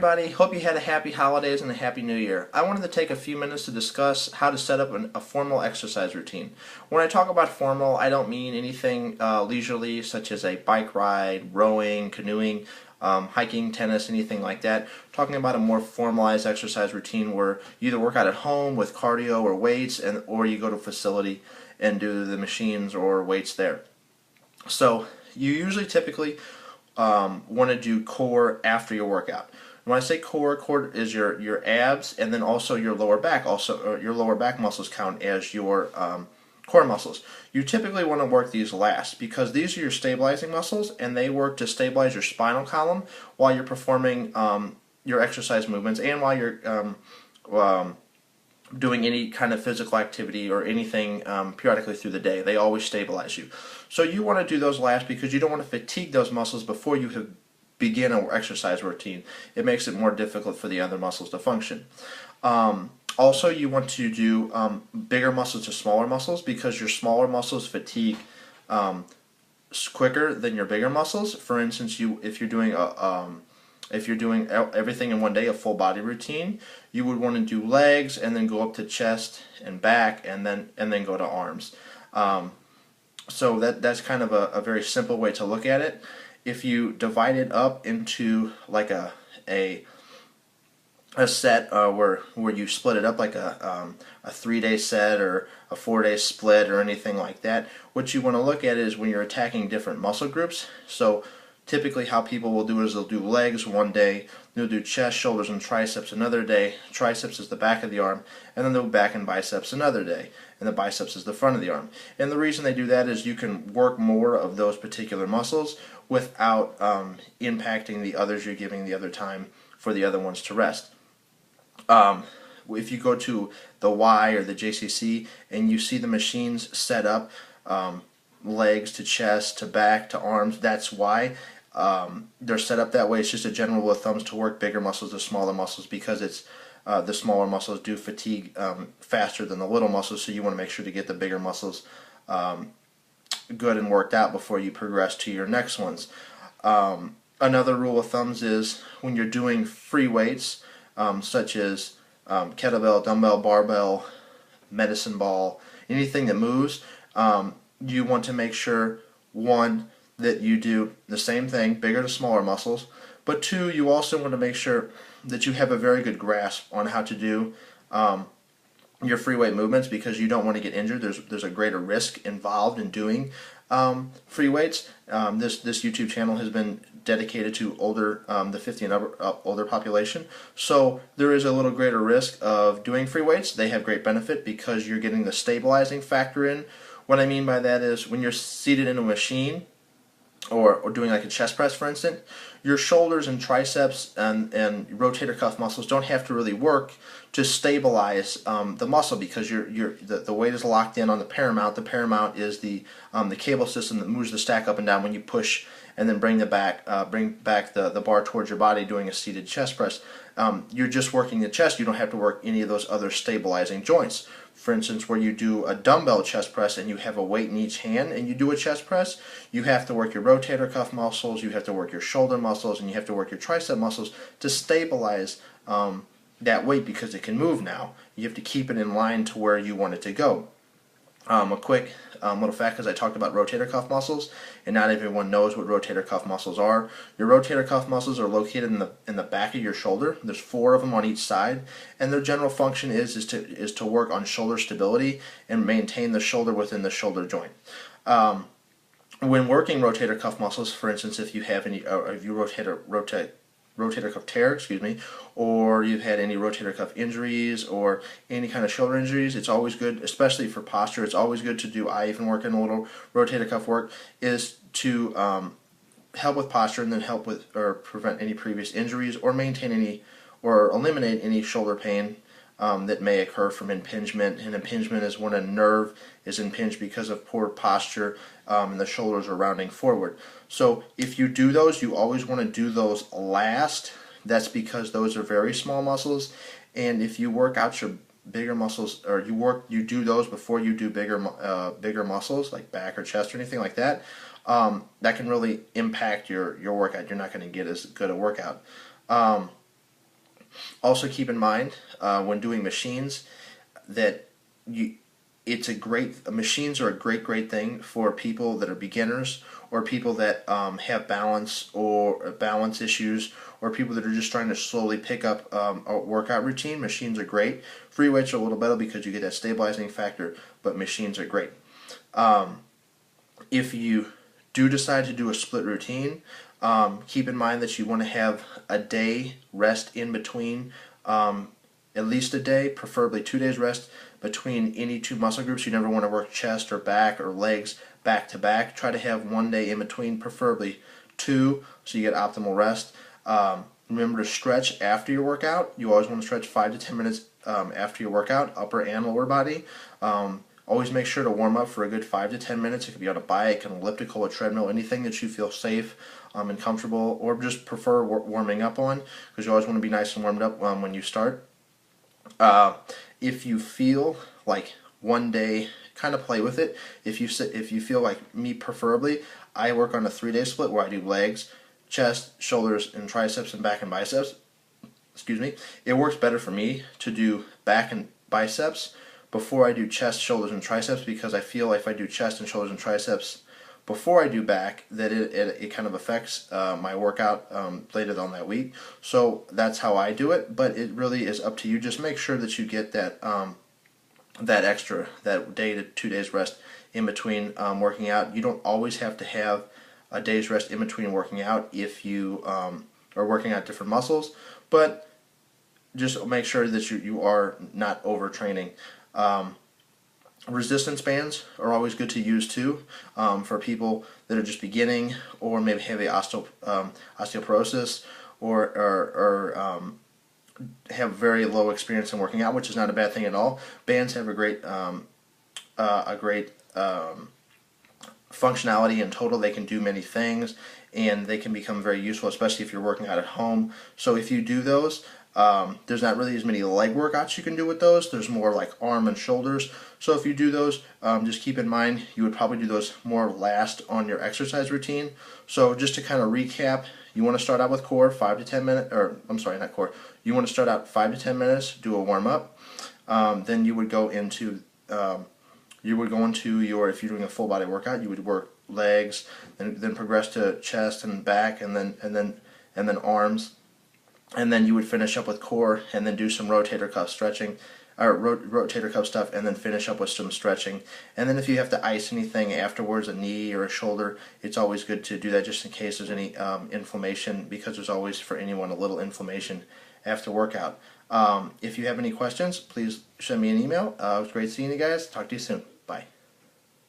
Everybody, hope you had a happy holidays and a happy new year. I wanted to take a few minutes to discuss how to set up a formal exercise routine. When I talk about formal, I don't mean anything leisurely, such as a bike ride, rowing, canoeing, hiking, tennis, anything like that. I'm talking about a more formalized exercise routine where you either work out at home with cardio or weights, or you go to a facility and do the machines or weights there. So you usually typically want to do core after your workout. When I say core is your abs, and then also your lower back. Also, your lower back muscles count as your core muscles. You typically want to work these last because these are your stabilizing muscles, and they work to stabilize your spinal column while you're performing your exercise movements and while you're doing any kind of physical activity or anything periodically through the day. They always stabilize you. So you want to do those last because you don't want to fatigue those muscles before you have begin an exercise routine. It makes it more difficult for the other muscles to function. Also, you want to do bigger muscles to smaller muscles because your smaller muscles fatigue quicker than your bigger muscles. For instance, if you're doing everything in one day, a full body routine, you would want to do legs and then go up to chest and back and then go to arms. So that's kind of a very simple way to look at it. If you divide it up into like a set where you split it up like a 3-day set or a 4-day split or anything like that, what you want to look at is when you're attacking different muscle groups. So typically how people will do is they'll do legs one day, they'll do chest, shoulders, and triceps another day. Triceps is the back of the arm, and then they'll back and biceps another day, and the biceps is the front of the arm. And the reason they do that is you can work more of those particular muscles without impacting the others you're giving the other time for the other ones to rest. If you go to the Y or the JCC and you see the machines set up legs to chest to back to arms, that's why they're set up that way. It's just a general rule of thumb to work bigger muscles to smaller muscles because it's the smaller muscles do fatigue faster than the little muscles, so you want to make sure to get the bigger muscles good and worked out before you progress to your next ones. Another rule of thumb is when you're doing free weights, such as kettlebell, dumbbell, barbell, medicine ball, anything that moves, you want to make sure, one, that you do the same thing, bigger to smaller muscles, but two, you also want to make sure that you have a very good grasp on how to do your free weight movements because you don't want to get injured. There's a greater risk involved in doing free weights. This YouTube channel has been dedicated to the 50 and older population, so there is a little greater risk of doing free weights. They have great benefit because you're getting the stabilizing factor in. What I mean by that is when you're seated in a machine or doing like a chest press, for instance, your shoulders and triceps and rotator cuff muscles don't have to really work to stabilize the muscle because the weight is locked in on the paramount. The paramount is the cable system that moves the stack up and down when you push and then bring back the bar towards your body doing a seated chest press. You're just working the chest. You don't have to work any of those other stabilizing joints. For instance, where you do a dumbbell chest press and you have a weight in each hand and you do a chest press, you have to work your rotator cuff muscles, you have to work your shoulder muscles, and you have to work your tricep muscles to stabilize that weight because it can move now. You have to keep it in line to where you want it to go. A quick little fact, because I talked about rotator cuff muscles, and not everyone knows what rotator cuff muscles are. Your rotator cuff muscles are located in the back of your shoulder. There's 4 of them on each side, and their general function is to work on shoulder stability and maintain the shoulder within the shoulder joint. When working rotator cuff muscles, for instance, if you have any, if you rotator cuff tear, or you've had any rotator cuff injuries or any kind of shoulder injuries, it's always good, especially for posture, it's always good to do, I even work in a little rotator cuff work, is to help with posture and then help with or prevent any previous injuries or maintain any or eliminate any shoulder pain that may occur from impingement. And impingement is when a nerve is impinged because of poor posture and the shoulders are rounding forward. So if you do those, you always want to do those last. That's because those are very small muscles, and if you work out your bigger muscles, or you do those before you do bigger muscles like back or chest or anything like that, that can really impact your workout. You're not going to get as good a workout. Also keep in mind when doing machines that you machines are a great thing for people that are beginners, or people that have balance issues, or people that are just trying to slowly pick up a workout routine. Machines are great. Free weights are a little better because you get that stabilizing factor, but machines are great. If you do decide to do a split routine, keep in mind that you want to have a day rest in between, at least a day, preferably 2 days rest between any two muscle groups. You never want to work chest or back or legs back to back. Try to have 1 day in between, preferably two, so you get optimal rest. Remember to stretch after your workout. You always want to stretch 5 to 10 minutes after your workout, upper and lower body. Always make sure to warm up for a good 5 to 10 minutes. It could be on a bike, an elliptical, a treadmill, anything that you feel safe and comfortable, or just prefer warming up on, because you always want to be nice and warmed up when you start. If you feel like 1 day, kind of play with it. If you feel like me, preferably, I work on a 3-day split where I do legs, chest, shoulders, and triceps, and back and biceps. Excuse me. It works better for me to do back and biceps before I do chest, shoulders, and triceps, because I feel like if I do chest and shoulders and triceps before I do back, that it kind of affects my workout later on that week. So that's how I do it, but it really is up to you. Just make sure that you get that that day to 2 days rest in between working out. You don't always have to have a day's rest in between working out if you are working out different muscles, but just make sure that you are not overtraining. Resistance bands are always good to use too, for people that are just beginning, or maybe have osteoporosis, or have very low experience in working out, which is not a bad thing at all. Bands have a great functionality in total. They can do many things, and they can become very useful, especially if you're working out at home. So if you do those, there's not really as many leg workouts you can do with those. There's more like arm and shoulders. So if you do those, just keep in mind you would probably do those more last on your exercise routine. So just to kind of recap, you want to start out with core, 5 to 10 minutes, or I'm sorry, not core. You want to start out 5 to 10 minutes, do a warm up. Then you would go into your, if you're doing a full body workout, you would work legs, then progress to chest and back, and then arms. And then you would finish up with core, and then do some rotator cuff stretching, or rotator cuff stuff, and then finish up with some stretching. And then if you have to ice anything afterwards, a knee or a shoulder, it's always good to do that just in case there's any inflammation, because there's always, for anyone, a little inflammation after workout. If you have any questions, please send me an email. It was great seeing you guys. Talk to you soon. Bye.